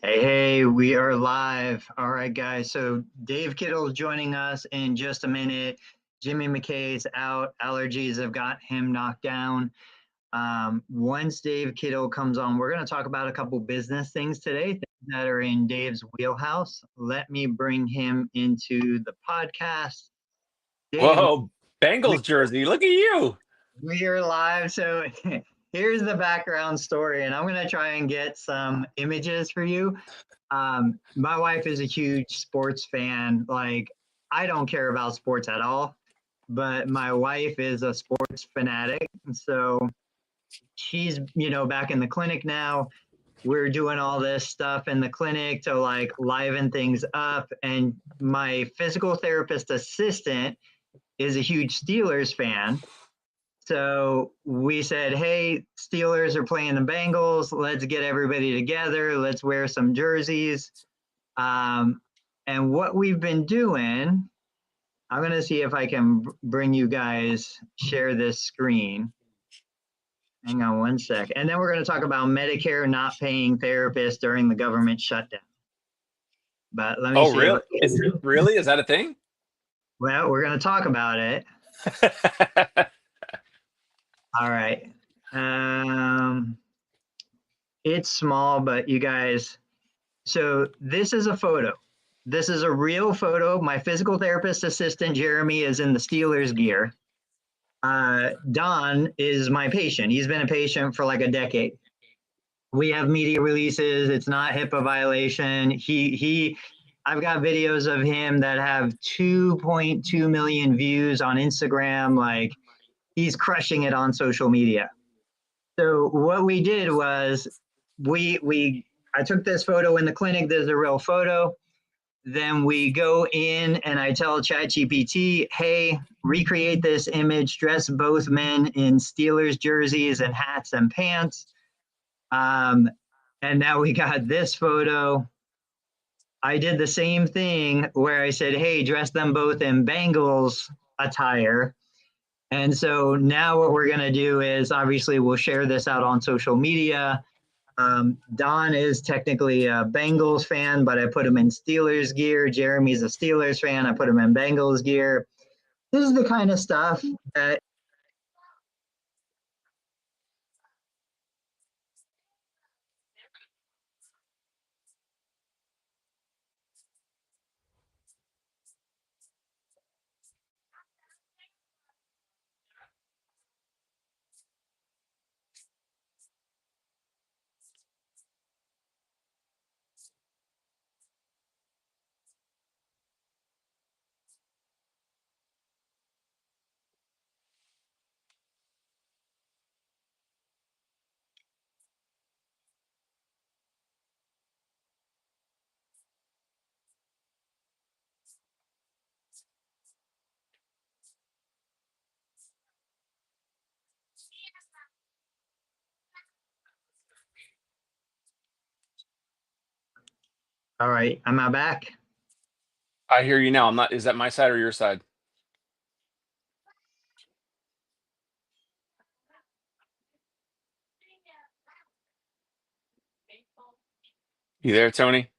Hey, we are live. All right, guys. So Dave Kittle is joining us in just a minute. Jimmy McKay's out. Allergies have got him knocked down. Once Dave Kittle comes on, we're going to talk about a couple business things today, things that are in Dave's wheelhouse. Let me bring him into the podcast. Dave, Whoa, we, Bengals jersey. Look at you. we are live. So here's the background story, and I'm going to try and get some images for you. My wife is a huge sports fan. Like, I don't care about sports at all, but my wife is a sports fanatic. So she's, back in the clinic now. We're doing all this stuff in the clinic to like liven things up. And my physical therapist assistant is a huge Steelers fan. So we said, hey, Steelers are playing the Bengals. Let's get everybody together. Let's wear some jerseys. And what we've been doing, I'm going to see if I can bring you guys, share this screen. Hang on one sec. And then we're going to talk about Medicare not paying therapists during the government shutdown. But let me Oh, see. really? Is that a thing? Well, we're going to talk about it. All right. It's small, but you guys, so this is a photo. This is a real photo. My physical therapist assistant, Jeremy, is in the Steelers gear. Don is my patient. He's been a patient for like a decade. We have media releases. It's not HIPAA violation. I've got videos of him that have 2.2 million views on Instagram. Like, he's crushing it on social media. So what we did was I took this photo in the clinic. There's a real photo. Then we go in and I tell ChatGPT, hey, recreate this image, dress both men in Steelers jerseys and hats and pants. And now we got this photo. I did the same thing where I said, hey, dress them both in Bengals attire. And so now what we're going to do is obviously we'll share this out on social media. Don is technically a Bengals fan, but I put him in Steelers gear. Jeremy's a Steelers fan. I put him in Bengals gear. This is the kind of stuff that all right, am I back? I hear you now. I'm not. Is that my side or your side? You there, Tony?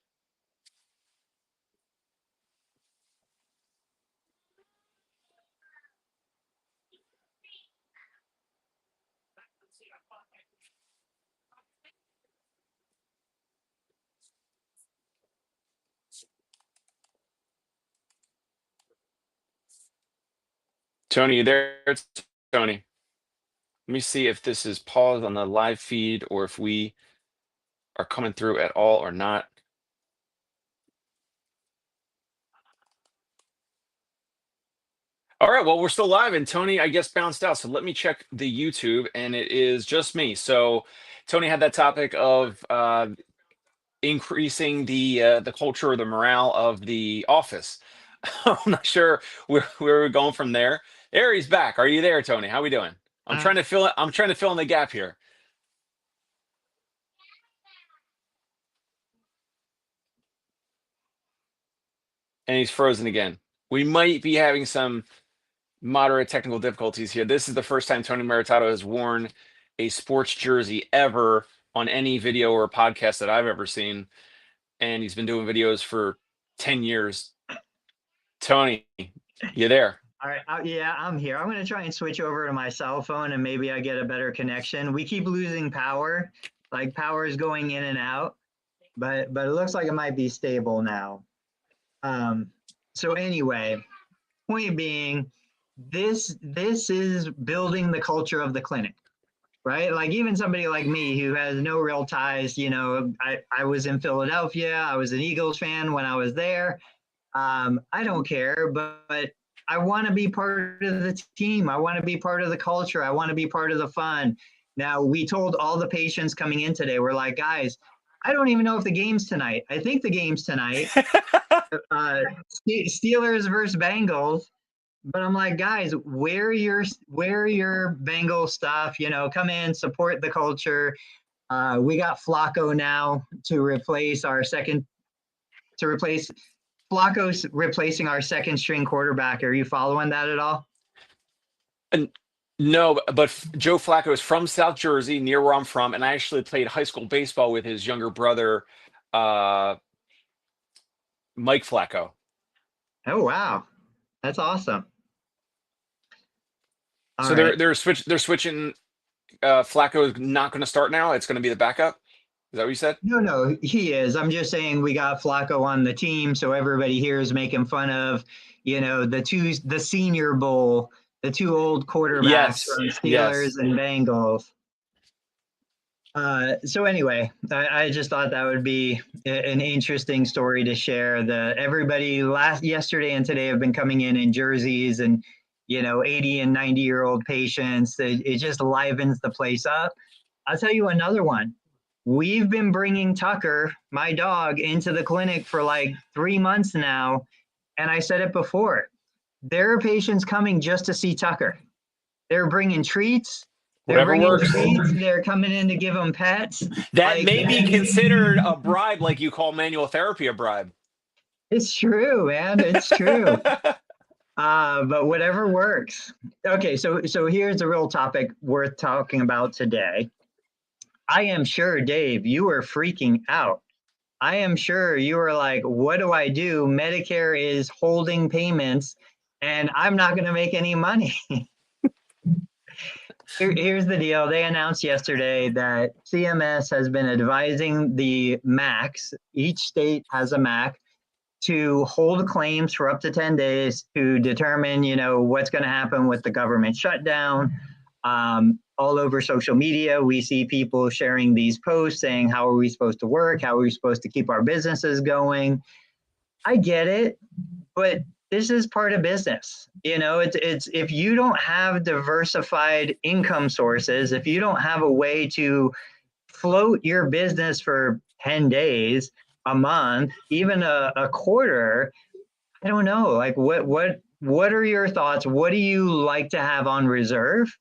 Tony, you there? Tony. Let me see if this is paused on the live feed or if we are coming through at all or not. All right, well, we're still live, and Tony, I guess, bounced out. So let me check the YouTube, and it is just me. So Tony had that topic of increasing the culture or the morale of the office. I'm not sure where we're going from there. There, he's back. Are you there, Tony? How we doing? I'm Uh, trying to fill it. I'm trying to fill in the gap here. And he's frozen again. We might be having some moderate technical difficulties here. This is the first time Tony Maritato has worn a sports jersey ever on any video or podcast that I've ever seen. and he's been doing videos for 10 years. Tony, you there? All right. Yeah, I'm here. I'm going to try and switch over to my cell phone and maybe I get a better connection. We keep losing power. Like power is going in and out, but it looks like it might be stable now. So anyway, point being, this is building the culture of the clinic, right? Like even somebody like me who has no real ties, you know, I was in Philadelphia. I was an Eagles fan when I was there. I don't care, but I want to be part of the team. I want to be part of the culture. I want to be part of the fun. Now, we told all the patients coming in today, we're like, guys, I don't even know if the game's tonight. I think the game's tonight. Steelers versus Bengals. But I'm like, guys, wear your Bengal stuff, you know, come in, support the culture. We got Flacco now to replace Flacco's replacing our second string quarterback. Are you following that at all? And no, but Joe Flacco is from South Jersey, near where I'm from, and I actually played high school baseball with his younger brother, Mike Flacco. Oh wow, that's awesome. So they're switching. Flacco is not going to start now. It's going to be the backup. Is that what you said? No, he is. I'm just saying we got Flacco on the team, so everybody here is making fun of, you know, the Senior Bowl, the two old quarterbacks from Steelers and Bengals. So anyway, I just thought that would be an interesting story to share. Everybody yesterday and today have been coming in jerseys and, you know, 80 and 90-year-old patients. It just livens the place up. I'll tell you another one. We've been bringing Tucker, my dog, into the clinic for like 3 months now. And I said it before, there are patients coming just to see Tucker. They're bringing treats. Whatever works. They're coming in to give them pets. That may be considered a bribe, like you call manual therapy a bribe. It's true, man. It's true. But whatever works. Okay, so here's the real topic worth talking about today. I am sure, Dave, you were freaking out. I am sure you were like, what do I do? Medicare is holding payments and I'm not going to make any money. Here's the deal. They announced yesterday that CMS has been advising the MACs, each state has a MAC, to hold claims for up to 10 days to determine, you know, what's going to happen with the government shutdown. All over social media, we see people sharing these posts saying, how are we supposed to work? How are we supposed to keep our businesses going? I get it, but this is part of business. You know, it's if you don't have diversified income sources, if you don't have a way to float your business for 10 days, a month, even a quarter, I don't know. Like what are your thoughts? What do you like to have on reserve?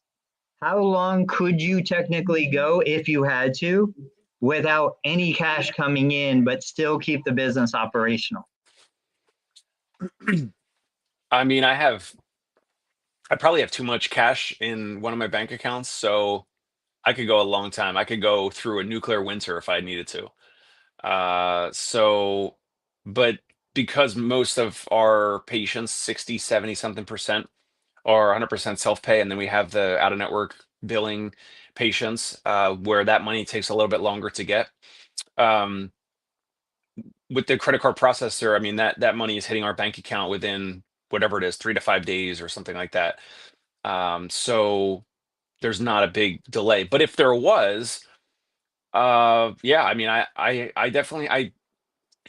How long could you technically go if you had to without any cash coming in, but still keep the business operational? I mean, I probably have too much cash in one of my bank accounts, so I could go a long time. I could go through a nuclear winter if I needed to. But because most of our patients, 60, 70 something percent, are 100% self-pay, and then we have the out-of-network billing patients, where that money takes a little bit longer to get. With the credit card processor, I mean, that money is hitting our bank account within whatever it is, 3 to 5 days or something like that. So there's not a big delay. But if there was, yeah, I mean, I definitely,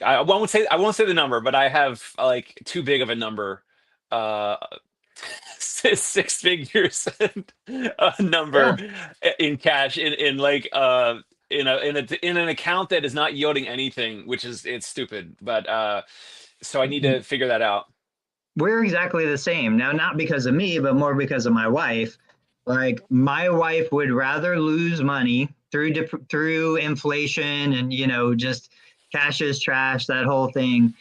I won't say the number, but I have like too big of a number, 6 figures number in cash in like in an account that is not yielding anything, which is, it's stupid. But so I need to figure that out. We're exactly the same now, not because of me, but more because of my wife. Like my wife would rather lose money through inflation and, you know, just cash is trash, that whole thing.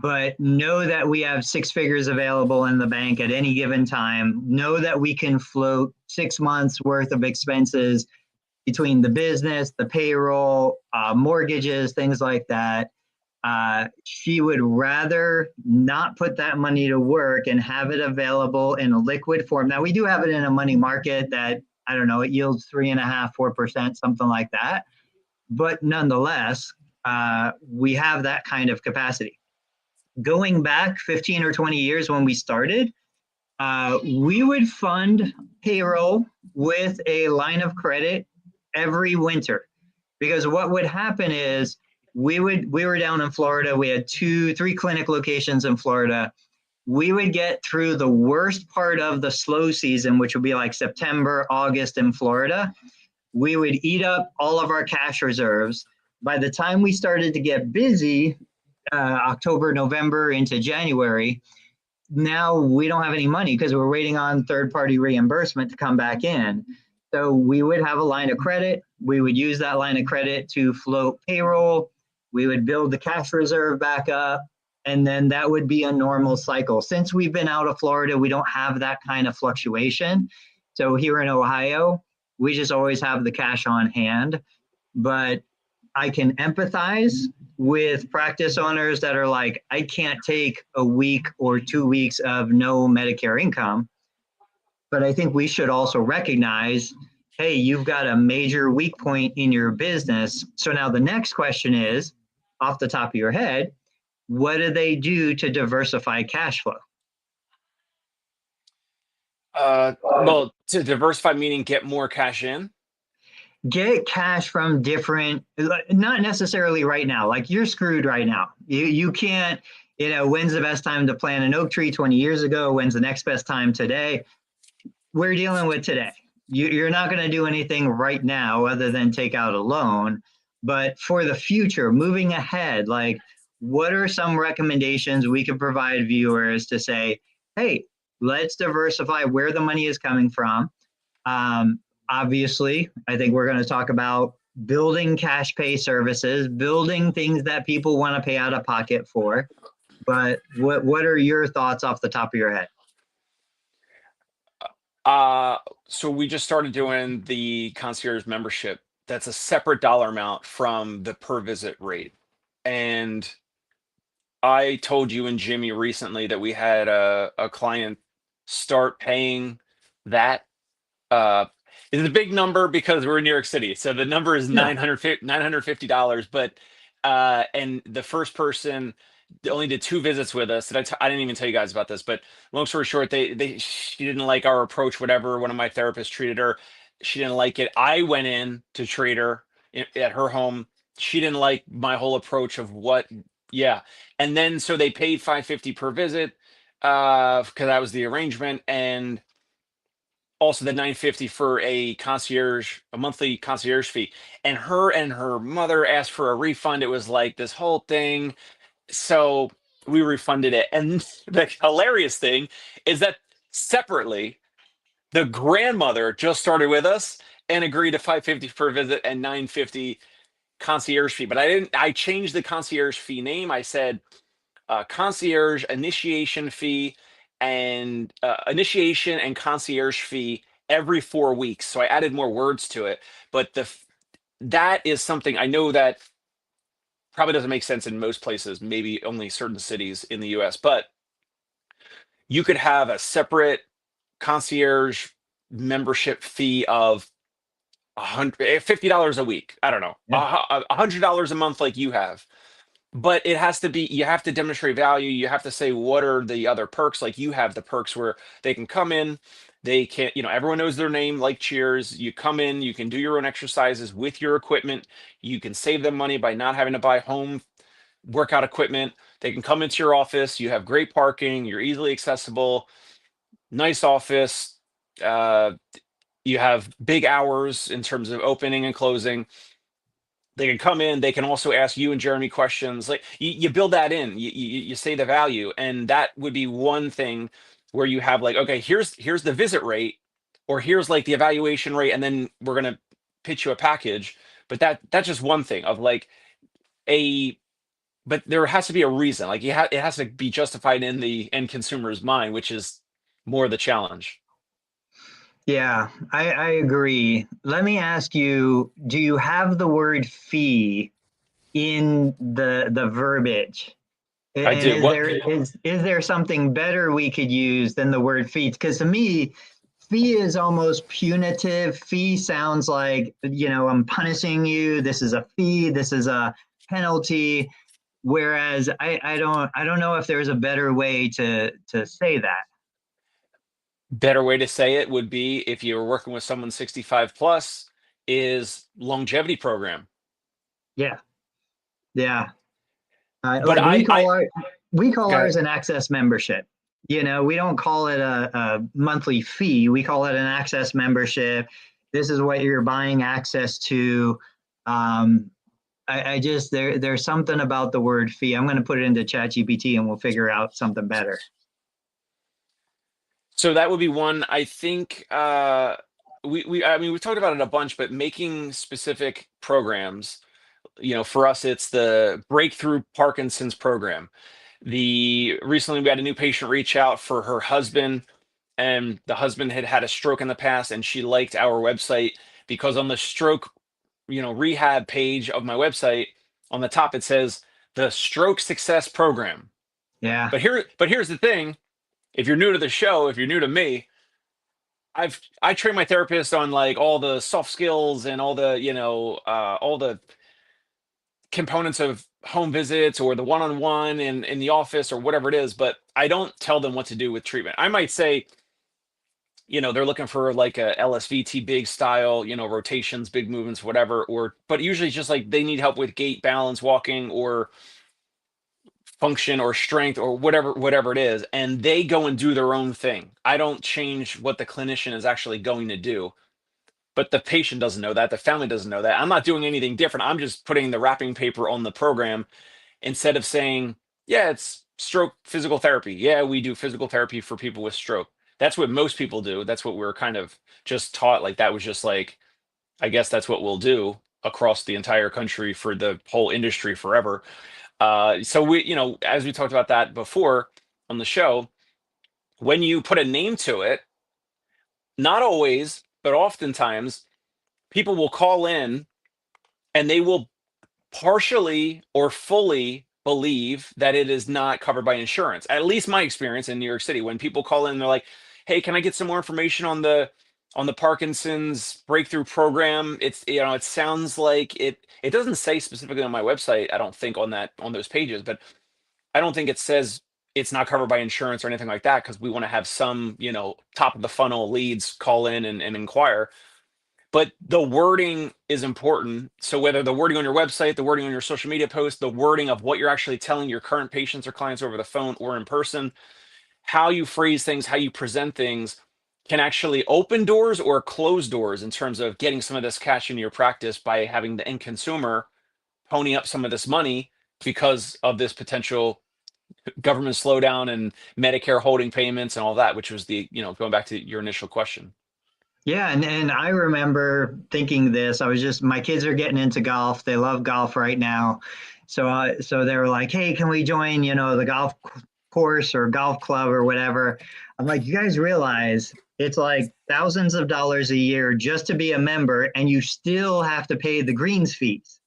But know that we have 6 figures available in the bank at any given time. Know that we can float 6 months worth of expenses between the business, the payroll, mortgages, things like that. She would rather not put that money to work and have it available in a liquid form. Now, we do have it in a money market that, I don't know, it yields 3.5%, 4%, something like that. But nonetheless, we have that kind of capacity. Going back 15 or 20 years when we started, we would fund payroll with a line of credit every winter, because what would happen is we were down in Florida. We had 3 clinic locations in Florida. We would get through the worst part of the slow season, which would be like September, August in Florida. We would eat up all of our cash reserves. By the time we started to get busy, October, November into January, now we don't have any money because we're waiting on third-party reimbursement to come back in. So we would have a line of credit. We would use that line of credit to float payroll. We would build the cash reserve back up, and then that would be a normal cycle. Since we've been out of Florida, we don't have that kind of fluctuation. So here in Ohio, we just always have the cash on hand. But I can empathize with practice owners that are like, I can't take a week or 2 weeks of no Medicare income. But I think we should also recognize, hey, you've got a major weak point in your business. So now the next question is, off the top of your head, what do they do to diversify cash flow? Well, to diversify meaning get more cash in. Get cash from different, not necessarily right now. Like, you're screwed right now. You can't, when's the best time to plant an oak tree 20 years ago? When's the next best time today? We're dealing with today. You're not going to do anything right now other than take out a loan. But for the future, moving ahead, like, what are some recommendations we could provide viewers to say, hey, let's diversify where the money is coming from? Obviously, I think we're going to talk about building cash pay services, building things that people want to pay out of pocket for. But what are your thoughts off the top of your head? So we just started doing the concierge membership. That's a separate dollar amount from the per visit rate. And I told you and Jimmy recently that we had a client start paying that. It's a big number because we're in New York City. So the number is Yeah. $950. But and the first person only did 2 visits with us. I didn't even tell you guys about this, but long story short, she didn't like our approach, whatever. One of my therapists treated her. She didn't like it. I went in to treat her at her home. She didn't like my whole approach of what, yeah. And then so they paid 550 per visit, because that was the arrangement. And also the 950 for a monthly concierge fee. And her mother asked for a refund. It was like this whole thing. So we refunded it. And the hilarious thing is that separately, the grandmother just started with us and agreed to 550 per visit and 950 concierge fee. But I changed the concierge fee name. I said concierge initiation fee and initiation and concierge fee every 4 weeks. So I added more words to it. But that is something I know that probably doesn't make sense in most places, maybe only certain cities in the US, but you could have a separate concierge membership fee of $50 a week. I don't know, Yeah. $100 a month, like you have. But it has to be, you have to demonstrate value. You have to say, what are the other perks? Like you have the perks where they can come in, they can't, everyone knows their name, like Cheers. You come in, you can do your own exercises with your equipment. You can save them money by not having to buy home workout equipment. They can come into your office. You have great parking. You're easily accessible. Nice office. Uh, you have big hours in terms of opening and closing. They can come in. They can also ask you and Jeremy questions. Like you build that in. You say the value, and that would be one thing where you have like, okay, here's the visit rate, or here's like the evaluation rate, and then we're gonna pitch you a package. But that's just one thing of like a. But there has to be a reason. Like it has to be justified in the end consumer's mind, which is more the challenge. Yeah, I agree. Let me ask you, do you have the word fee in the verbiage? I And do. is there something better we could use than the word fee? Because to me, fee is almost punitive. Fee sounds like, I'm punishing you. This is a fee. This is a penalty. Whereas I don't know if there's a better way to say that. Better way to say it would be, if you were working with someone 65 plus, is longevity program. Yeah, yeah. But Like we call got ours an access membership. We don't call it a monthly fee. We call it an access membership. This is what you're buying access to. Um, I just there's something about the word fee. I'm going to put it into ChatGPT and we'll figure out something better. So that would be one. I think I mean, we've talked about it a bunch, but making specific programs, for us, it's the Breakthrough Parkinson's program. The Recently we had a new patient reach out for her husband, and the husband had had a stroke in the past, and she liked our website because on the stroke, rehab page of my website, on the top it says the Stroke Success Program. Yeah, But here's the thing: if you're new to the show, if you're new to me, I train my therapist on like all the soft skills and all the all the components of home visits or the one-on-one in the office or whatever it is, but I don't tell them what to do with treatment. I might say, they're looking for like a LSVT big style, rotations, big movements, whatever, but usually just like they need help with gait, balance, walking, or function or strength or whatever it is, and they go and do their own thing. I don't change what the clinician is actually going to do, but the patient doesn't know that, the family doesn't know that. I'm not doing anything different. I'm just putting the wrapping paper on the program instead of saying, yeah, it's stroke physical therapy. Yeah, we do physical therapy for people with stroke. That's what most people do. That's what we're kind of just taught. Like that was just like, I guess that's what we'll do across the entire country for the whole industry forever. So we, as we talked about that before on the show, when you put a name to it, not always, but oftentimes people will call in and they will partially or fully believe that it is not covered by insurance. At least my experience in New York City, when people call in, they're like, "Hey, can I get some more information on the Parkinson's breakthrough program?" It's it sounds like it doesn't say specifically on my website, I don't think on those pages, but I don't think it says it's not covered by insurance or anything like that, because we want to have some, top of the funnel leads call in and inquire. But the wording is important. So whether the wording on your website, the wording on your social media post, the wording of what you're actually telling your current patients or clients over the phone or in person, how you phrase things, how you present things can actually open doors or close doors in terms of getting some of this cash into your practice by having the end consumer pony up some of this money because of this potential government slowdown and Medicare holding payments and all that, which was going back to your initial question. yeah, and I remember thinking this. My kids are getting into golf. They love golf right now, so they were like, "Hey, can we join? The golf course or golf club or whatever." I'm like, "You guys realize it's like thousands of dollars a year just to be a member, and you still have to pay the greens fees."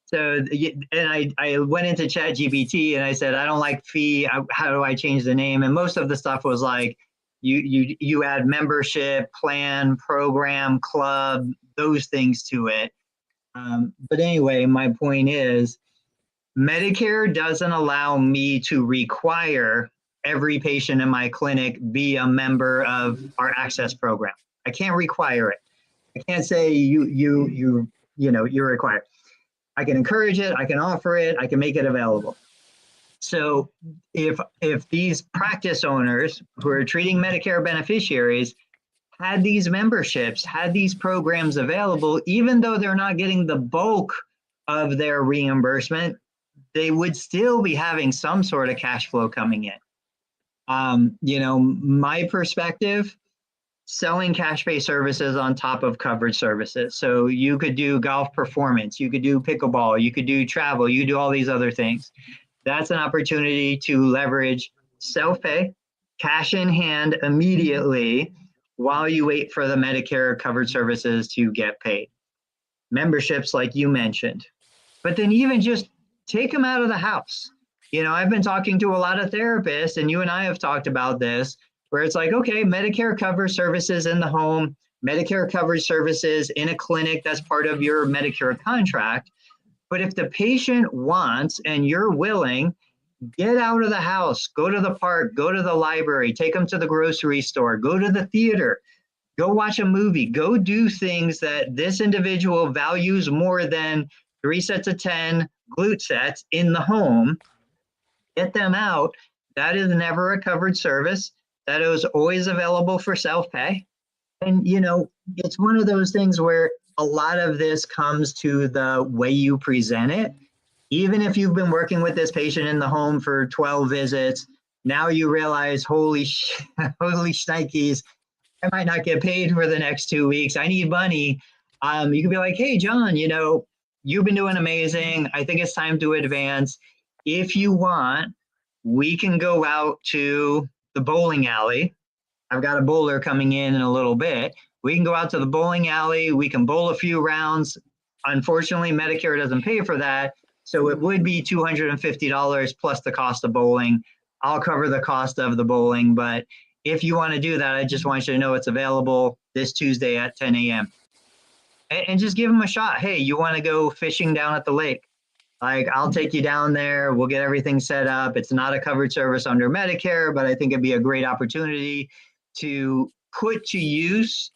So, and I went into ChatGPT and I said, I don't like fee. How do I change the name? And most of the stuff was like, you add membership, plan, program, club, those things to it. But anyway, my point is, Medicare doesn't allow me to require every patient in my clinic be a member of our access program. I can't require it. I can't say you're required. I can encourage it, I can offer it, I can make it available. So if these practice owners who are treating Medicare beneficiaries had these memberships, had these programs available, even though they're not getting the bulk of their reimbursement, they would still be having some sort of cash flow coming in. My perspective, selling cash pay services on top of coverage services. So you could do golf performance, you could do pickleball, you could do travel, you could do all these other things. That's an opportunity to leverage self-pay, cash in hand immediately while you wait for the Medicare covered services to get paid. Memberships, like you mentioned. But then even just take them out of the house. I've been talking to a lot of therapists, and you and I have talked about this, where it's like, okay, Medicare covers services in the home, Medicare covers services in a clinic that's part of your Medicare contract. But if the patient wants and you're willing, get out of the house, go to the park, go to the library, take them to the grocery store, go to the theater, go watch a movie, go do things that this individual values more than 3 sets of 10 glute sets in the home. Get them out. That is never a covered service. That is always available for self-pay. And, it's one of those things where a lot of this comes to the way you present it. Even if you've been working with this patient in the home for 12 visits, now you realize, holy shnikes, I might not get paid for the next 2 weeks. I need money. You could be like, hey, John, you've been doing amazing. I think it's time to advance. If you want, we can go out to the bowling alley. I've got a bowler coming in a little bit. We can go out to the bowling alley. We can bowl a few rounds. Unfortunately, Medicare doesn't pay for that. So it would be $250 plus the cost of bowling. I'll cover the cost of the bowling. But if you want to do that, I just want you to know it's available this Tuesday at 10 a.m. And just give them a shot. Hey, you want to go fishing down at the lake? Like, I'll take you down there. We'll get everything set up. It's not a covered service under Medicare, but I think it'd be a great opportunity to put to use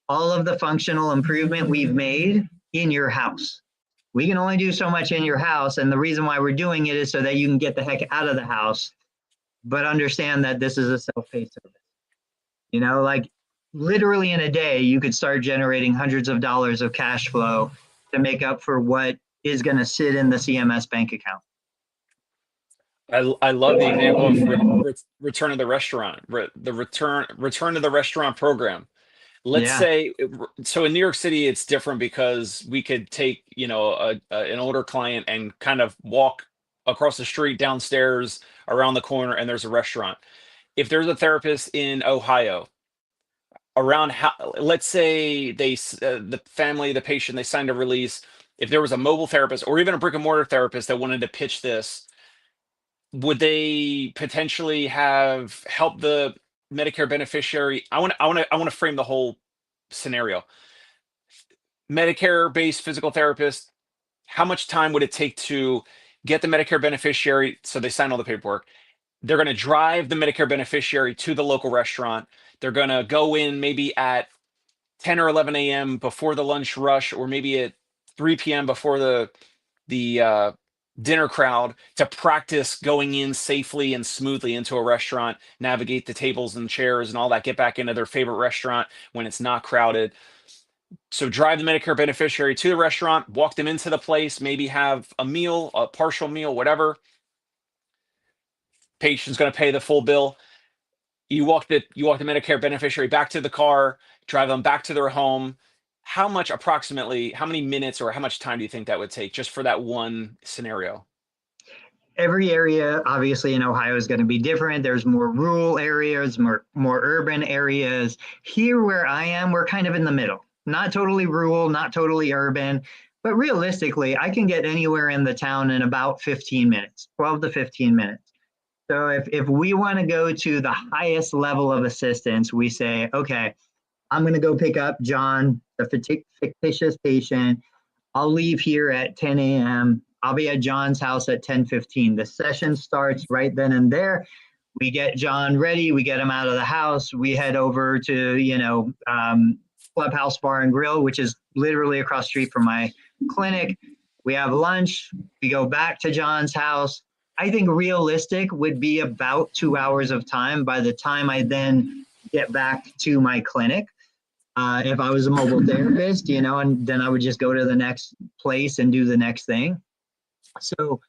all of the functional improvement we've made in your house. We can only do so much in your house. And the reason why we're doing it is so that you can get the heck out of the house, but understand that this is a self-pay service. Like literally in a day, you could start generating hundreds of dollars of cash flow to make up for what is going to sit in the CMS bank account. I love the example of return to the restaurant, the return to the restaurant program. Let's say, so in New York City, it's different because we could take, an older client and kind of walk across the street, downstairs, around the corner, and there's a restaurant. If there's a therapist in Ohio, let's say the family, the patient, they signed a release. If there was a mobile therapist or even a brick and mortar therapist that wanted to pitch this, would they potentially have helped the Medicare beneficiary? I want to frame the whole scenario. Medicare-based physical therapist, how much time would it take to get the Medicare beneficiary so they sign all the paperwork? They're going to drive the Medicare beneficiary to the local restaurant. They're going to go in maybe at 10 or 11 a.m. before the lunch rush, or maybe at 3 p.m. before the dinner crowd, to practice going in safely and smoothly into a restaurant, navigate the tables and chairs and all that, get back into their favorite restaurant when it's not crowded. So drive the Medicare beneficiary to the restaurant, walk them into the place, maybe have a meal, a partial meal, whatever. Patient's going to pay the full bill. You walk the Medicare beneficiary back to the car, drive them back to their home. How many minutes or how much time do you think that would take just for that one scenario? Every area, obviously, in Ohio is going to be different. There's more rural areas, more urban areas. Here where I am, we're kind of in the middle. Not totally rural, not totally urban, but realistically, I can get anywhere in the town in about 15 minutes, 12 to 15 minutes. So if we want to go to the highest level of assistance, we say, okay, I'm going to go pick up John, the fictitious patient. I'll leave here at 10 a.m. I'll be at John's house at 10:15. The session starts right then and there. We get John ready. We get him out of the house. We head over to, Clubhouse Bar and Grill, which is literally across the street from my clinic. We have lunch. We go back to John's house. I think realistic would be about 2 hours of time by the time I then get back to my clinic. If I was a mobile therapist, and then I would just go to the next place and do the next thing. So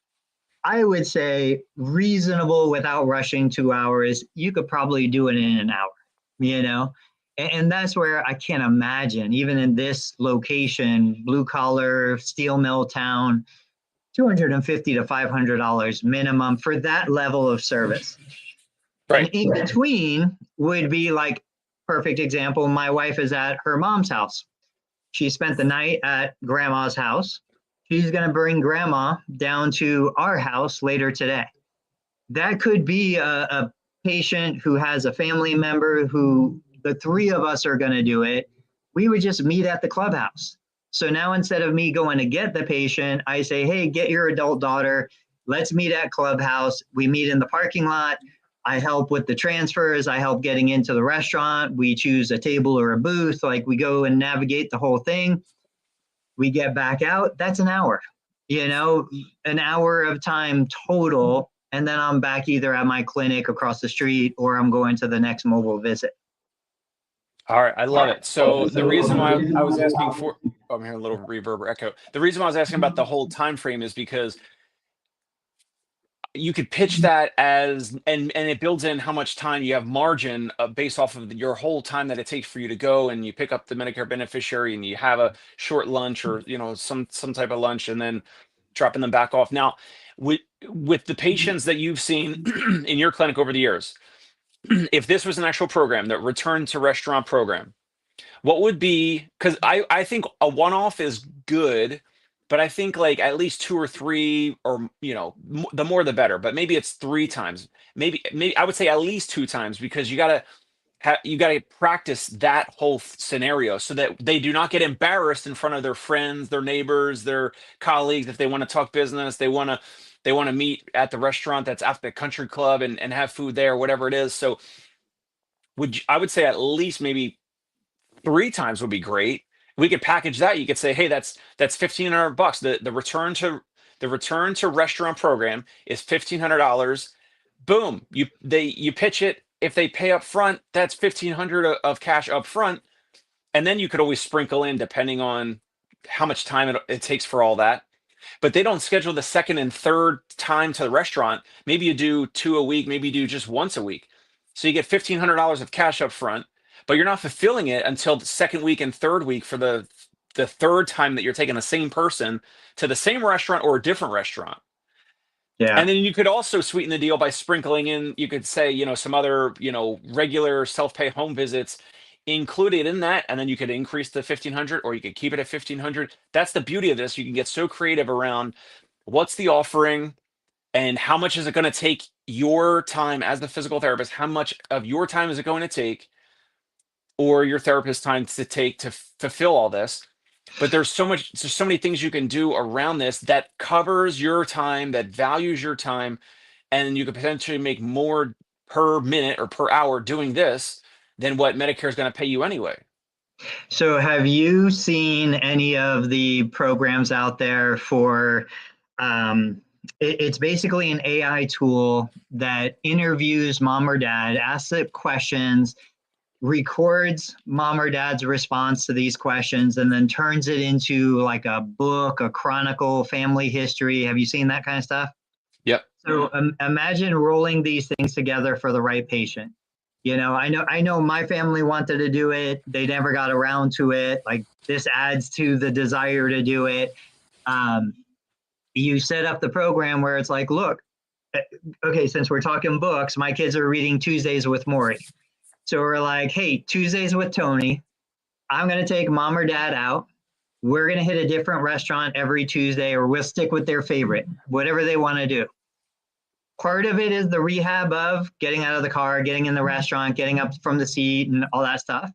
I would say reasonable without rushing 2 hours. You could probably do it in an hour, and that's where I can't imagine, even in this location, blue collar, steel mill town, $250 to $500 minimum for that level of service. Right. And in between would be like, perfect example, my wife is at her mom's house. She spent the night at grandma's house. He's going to bring grandma down to our house later today. That could be a patient who has a family member who the three of us are going to do it. We would just meet at the clubhouse. So now instead of me going to get the patient, I say, hey, get your adult daughter. Let's meet at clubhouse. We meet in the parking lot. I help with the transfers. I help getting into the restaurant. We choose a table or a booth. Like we go and navigate the whole thing. We get back out. That's an hour, an hour of time total. And then I'm back either at my clinic across the street or I'm going to the next mobile visit. All right, I love it. So the reason why I was asking for, I'm hearing a little reverb or echo. The reason why I was asking about the whole time frame is because you could pitch that as, and it builds in how much time you have margin based off of your whole time that it takes for you to go and you pick up the Medicare beneficiary and you have a short lunch or some type of lunch and then dropping them back off. Now, with the patients that you've seen in your clinic over the years, if this was an actual program, that return to restaurant program, what would be, because I think a one-off is good, but I think like at least 2 or 3, or the more the better, but maybe it's 3 times, maybe I would say at least 2 times, because you gotta practice that whole scenario so that they do not get embarrassed in front of their friends, their neighbors, their colleagues. If they want to talk business, they want to meet at the restaurant that's at the country club and have food there, whatever it is. So I would say at least maybe 3 times would be great. We could package that. You could say, hey, that's $1,500. The return to restaurant program is $1,500. Boom. You pitch it. If they pay up front, that's $1,500 of cash up front. And then you could always sprinkle in depending on how much time it takes for all that. But they don't schedule the second and third time to the restaurant. Maybe you do 2 a week, maybe you do just once a week. So you get $1,500 of cash up front, but you're not fulfilling it until the second week and third week for the third time that you're taking the same person to the same restaurant or a different restaurant. Yeah. And then you could also sweeten the deal by sprinkling in, you could say, some other, regular self-pay home visits included in that. And then you could increase to 1,500 or you could keep it at 1,500. That's the beauty of this. You can get so creative around what's the offering and how much is it going to take your time as the physical therapist? How much of your time is it going to take, or your therapist's time to take to fulfill all this? But there's so many things you can do around this that covers your time, that values your time, and you could potentially make more per minute or per hour doing this than what Medicare is going to pay you anyway. So have you seen any of the programs out there for, it's basically an AI tool that interviews mom or dad, asks it questions, records mom or dad's response to these questions, and then turns it into like a book, a chronicle, family history. Have you seen that kind of stuff? Yep. So imagine rolling these things together for the right patient. I know my family wanted to do it. They never got around to it. Like, this adds to the desire to do it. You set up the program where it's like, look, okay, since we're talking books, my kids are reading Tuesdays with Morrie. So we're like, hey, Tuesdays with Tony, I'm going to take mom or dad out. We're going to hit a different restaurant every Tuesday, or we'll stick with their favorite, whatever they want to do. Part of it is the rehab of getting out of the car, getting in the restaurant, getting up from the seat and all that stuff.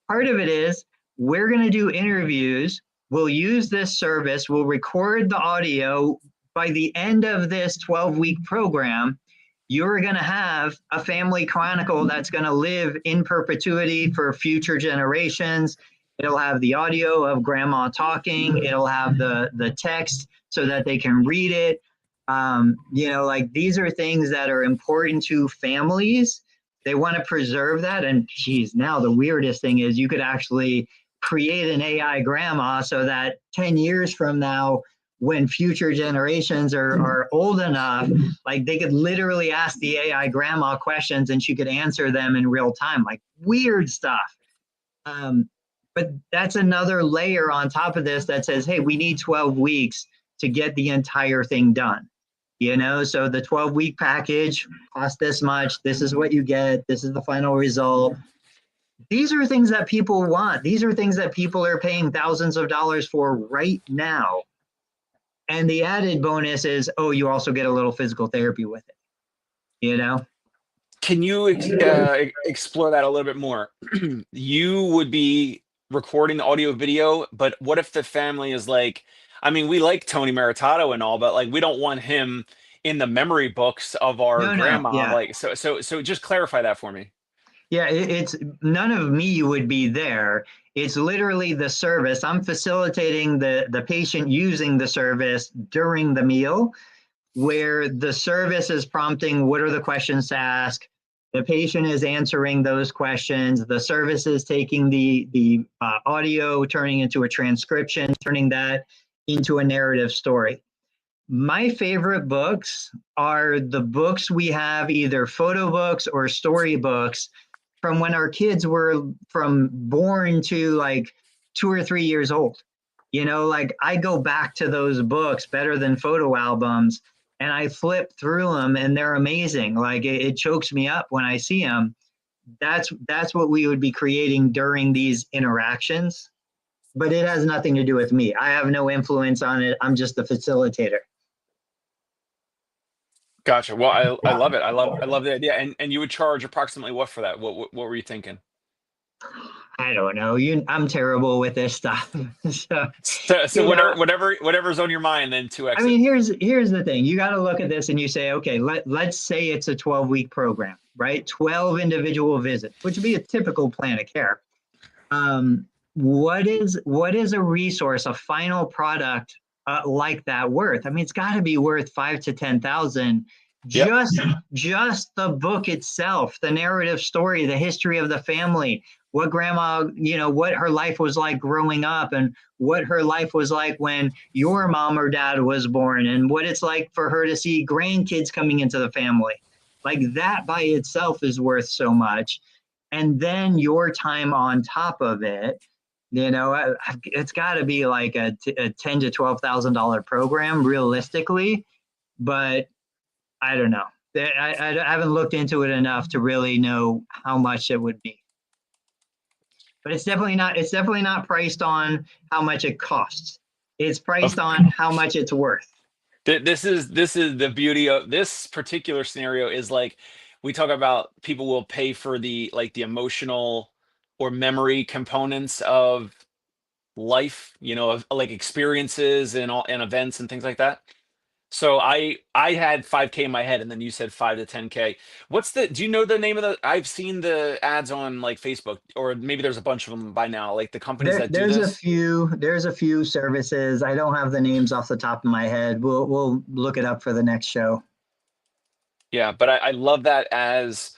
Part of it is we're going to do interviews. We'll use this service. We'll record the audio. By the end of this 12-week program, you're going to have a family chronicle that's going to live in perpetuity for future generations. It'll have the audio of grandma talking. It'll have the text so that they can read it. Like, these are things that are important to families. They want to preserve that. And geez, now the weirdest thing is you could actually create an AI grandma so that 10 years from now, when future generations are old enough, like, they could literally ask the AI grandma questions and she could answer them in real time, like weird stuff. But that's another layer on top of this that says, hey, we need 12 weeks to get the entire thing done. So the 12-week package costs this much. This is what you get. This is the final result. These are things that people want. These are things that people are paying thousands of dollars for right now. And the added bonus is, oh, you also get a little physical therapy with it, you know? Can you explore that a little bit more? You would be recording the audio video, but what if the family is like, I mean, we like Tony Maritato and all, but like we don't want him in the memory books of our No, no, grandma. yeah. Like, so just clarify that for me. Yeah, it's none of me would be there. It's literally the service. I'm facilitating the patient using the service during the meal, where the service is prompting what are the questions to ask. The patient is answering those questions. The service is taking the audio, turning into a transcription, turning that into a narrative story. My favorite books are the books we have, either photo books or story books from when our kids were from born to like 2 or 3 years old. You know, like I go back to those books better than photo albums, and I flip through them and they're amazing. Like it chokes me up when I see them. That's what we would be creating during these interactions, but it has nothing to do with me. I have no influence on it. I'm just the facilitator. Gotcha. Well, I love it. I love the idea. And you would charge approximately what for that? What were you thinking? I don't know. I'm terrible with this stuff. So, So you know, whatever's on your mind, then two I X it. mean, here's the thing. You got to look at this and you say, okay, let's say it's a 12-week program, right? 12 individual visits, which would be a typical plan of care. What is a resource, a final product like that worth? I mean, it's got to be worth 5 to 10,000. Yep. Just the book itself, the narrative story, the history of the family, what grandma, what her life was like growing up, and what her life was like when your mom or dad was born, and what it's like for her to see grandkids coming into the family. Like that by itself is worth so much. And then your time on top of it, it's got to be like a $10,000 to $12,000 program realistically, but I don't know. I haven't looked into it enough to really know how much it would be. But it's definitely not. It's definitely not priced on how much it costs. It's priced Of on how much it's worth. this is the beauty of this particular scenario is like we talk about people will pay for the like the emotional or memory components of life, of like experiences and all and events and things like that. So I had 5K in my head, and then you said 5 to 10K. Do you know the name of the? I've seen the ads on like Facebook, or maybe there's a bunch of them by now, like the companies that do There's a this. few. There's a few services. I don't have the names off the top of my head. We'll look it up for the next show. Yeah, but I love that as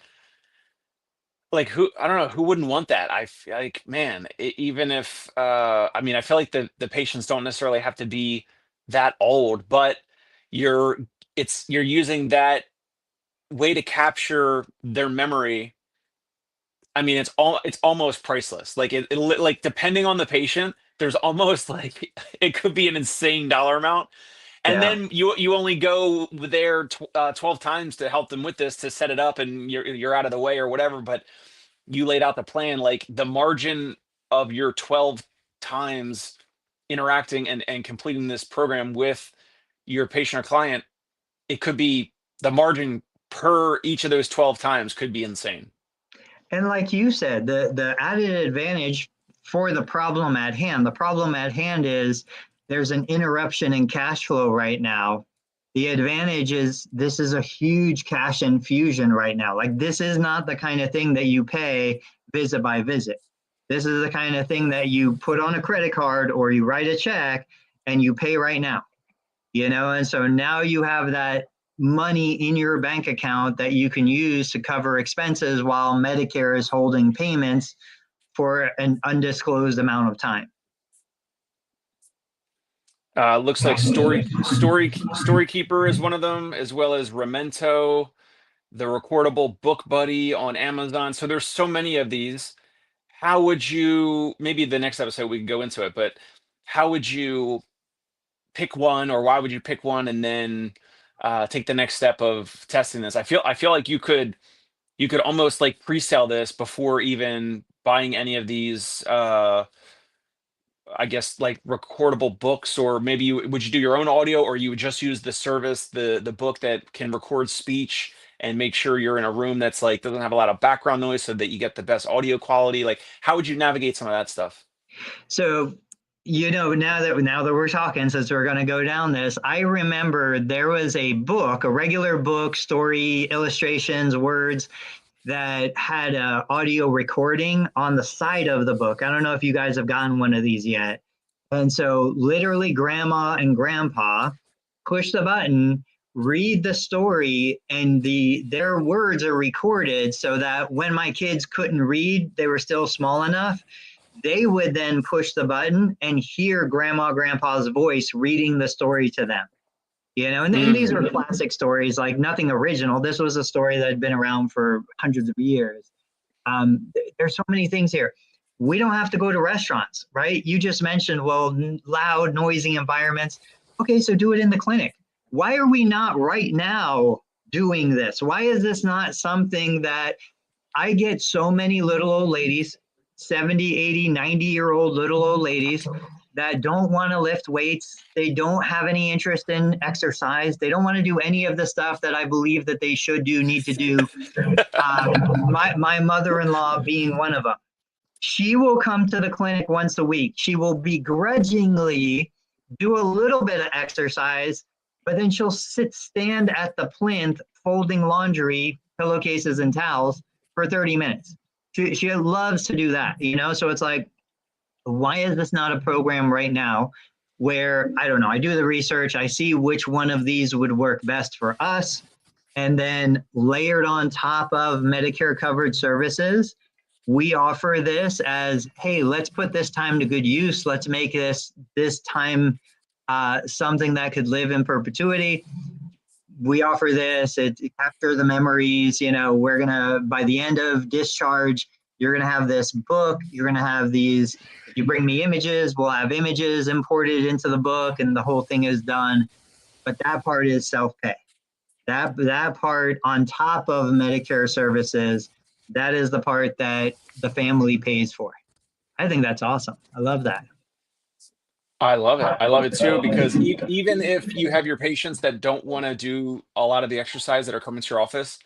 like who I don't know who wouldn't want that. I feel like man, even if I mean I feel like the patients don't necessarily have to be that old, but you're you're using that way to capture their memory. I mean, it's almost priceless. Like like depending on the patient, there's almost like it could be an insane dollar amount. And Yeah. then you only go there 12 times to help them with this to set it up, and you're out of the way or whatever. But you laid out the plan, like the margin of your 12 times interacting and completing this program with your patient or client, it could be the margin per each of those 12 times could be insane. And like you said, the added advantage for the problem at hand. The problem at hand is there's an interruption in cash flow right now. The advantage is this is a huge cash infusion right now. Like this is not the kind of thing that you pay visit by visit. This is the kind of thing that you put on a credit card or you write a check and you pay right now. And so now you have that money in your bank account that you can use to cover expenses while Medicare is holding payments for an undisclosed amount of time. Looks like Storykeeper is one of them, as well as Remento, the recordable Book Buddy on Amazon. So there's so many of these. How would you, maybe the next episode we can go into it, but how would you pick one, or why would you pick one and then take the next step of testing this? I feel like you could almost like pre-sell this before even buying any of these I guess like recordable books, or maybe would you do your own audio, or you would just use the service, the book that can record speech and make sure you're in a room that's like doesn't have a lot of background noise so that you get the best audio quality? Like, how would you navigate some of that stuff? So, now that we're talking, since we're going to go down this, I remember there was a book, a regular book, story, illustrations, words that had a audio recording on the side of the book. I don't know if you guys have gotten one of these yet. And so literally grandma and grandpa push the button, read the story, and their words are recorded so that when my kids couldn't read, they were still small enough. They would then push the button and hear grandma, grandpa's voice reading the story to them. And these are classic stories, like nothing original. This was a story that had been around for hundreds of years. There's so many things here. We don't have to go to restaurants, right? You just mentioned, well, loud, noisy environments. Okay, so do it in the clinic. Why are we not right now doing this? Why is this not something that I get so many little old ladies, 70, 80, 90-year-old little old ladies that don't want to lift weights. They don't have any interest in exercise. They don't want to do any of the stuff that I believe that they should do, need to do. My mother-in-law being one of them. She will come to the clinic once a week. She will begrudgingly do a little bit of exercise, but then she'll stand at the plinth folding laundry, pillowcases, and towels for 30 minutes. She loves to do that, So it's like, why is this not a program right now where, I don't know, I do the research, I see which one of these would work best for us, and then layered on top of Medicare covered services, we offer this as, hey, let's put this time to good use. Let's make this time something that could live in perpetuity. We offer this, it capture the memories, we're gonna, by the end of discharge, you're gonna have this book, you're gonna have these, if you bring me images, we'll have images imported into the book and the whole thing is done. But that part is self-pay. That part on top of Medicare services, that is the part that the family pays for. I think that's awesome. I love that. I love it. I love it too, because even if you have your patients that don't want to do a lot of the exercise that are coming to your office,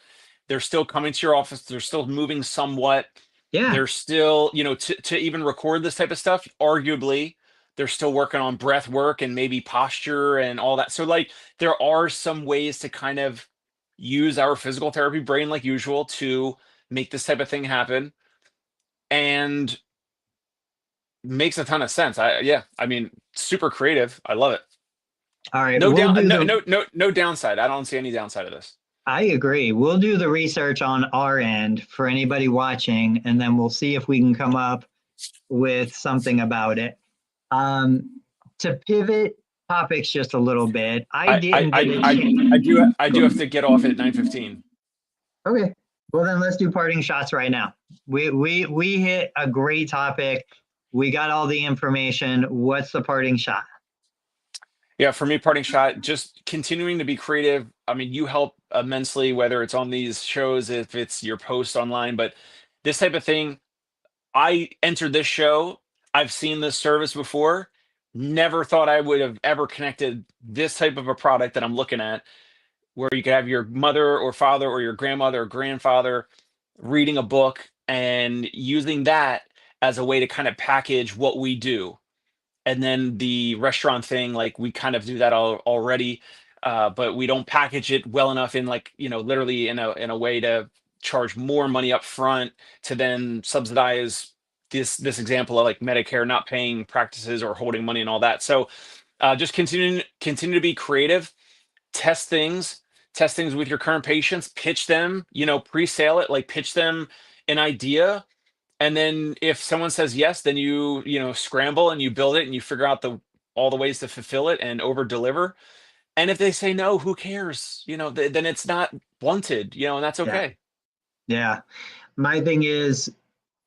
they're still coming to your office. They're still moving somewhat. Yeah. They're still, to even record this type of stuff, arguably, they're still working on breath work and maybe posture and all that. So like, there are some ways to kind of use our physical therapy brain like usual to make this type of thing happen. And makes a ton of sense. I mean, super creative. I love it. All right. No downside. I don't see any downside of this. I agree. We'll do the research on our end for anybody watching, and then we'll see if we can come up with something about it. To pivot topics just a little bit, I do have to get off at 9:15. Okay. Well, then let's do parting shots right now. We hit a great topic. We got all the information. What's the parting shot? Yeah, for me, parting shot, just continuing to be creative. I mean, you help immensely, whether it's on these shows, if it's your post online, but this type of thing, I entered this show. I've seen this service before. Never thought I would have ever connected this type of a product that I'm looking at, where you could have your mother or father or your grandmother or grandfather reading a book and using that as a way to kind of package what we do. And then the restaurant thing, like we kind of do that already, but we don't package it well enough in like, literally in a way to charge more money up front to then subsidize this example of like Medicare not paying practices or holding money and all that. So just continue to be creative, test things with your current patients, pitch them, pre-sale it, like pitch them an idea. And then if someone says yes, then you scramble and you build it and you figure out all the ways to fulfill it and over deliver. And if they say no, who cares? Then it's not wanted, and that's okay. Yeah. My thing is,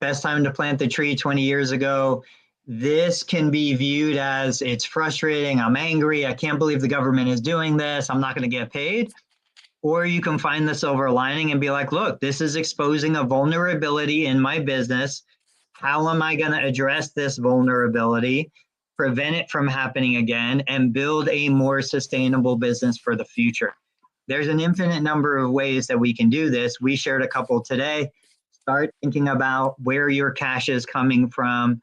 best time to plant the tree 20 years ago. This can be viewed as, it's frustrating, I'm angry, I can't believe the government is doing this, I'm not going to get paid. Or you can find the silver lining and be like, look, this is exposing a vulnerability in my business. How am I going to address this vulnerability? prevent it from happening again, and build a more sustainable business for the future. There's an infinite number of ways that we can do this. We shared a couple today. Start thinking about where your cash is coming from.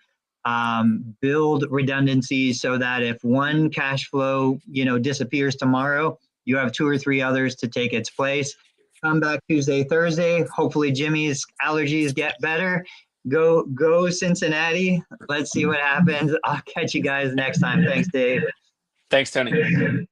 Build redundancies so that if one cash flow, disappears tomorrow, you have 2 or 3 others to take its place. Come back Tuesday, Thursday. Hopefully Jimmy's allergies get better. Go Cincinnati. Let's see what happens. I'll catch you guys next time. Thanks, Dave. Thanks, Tony.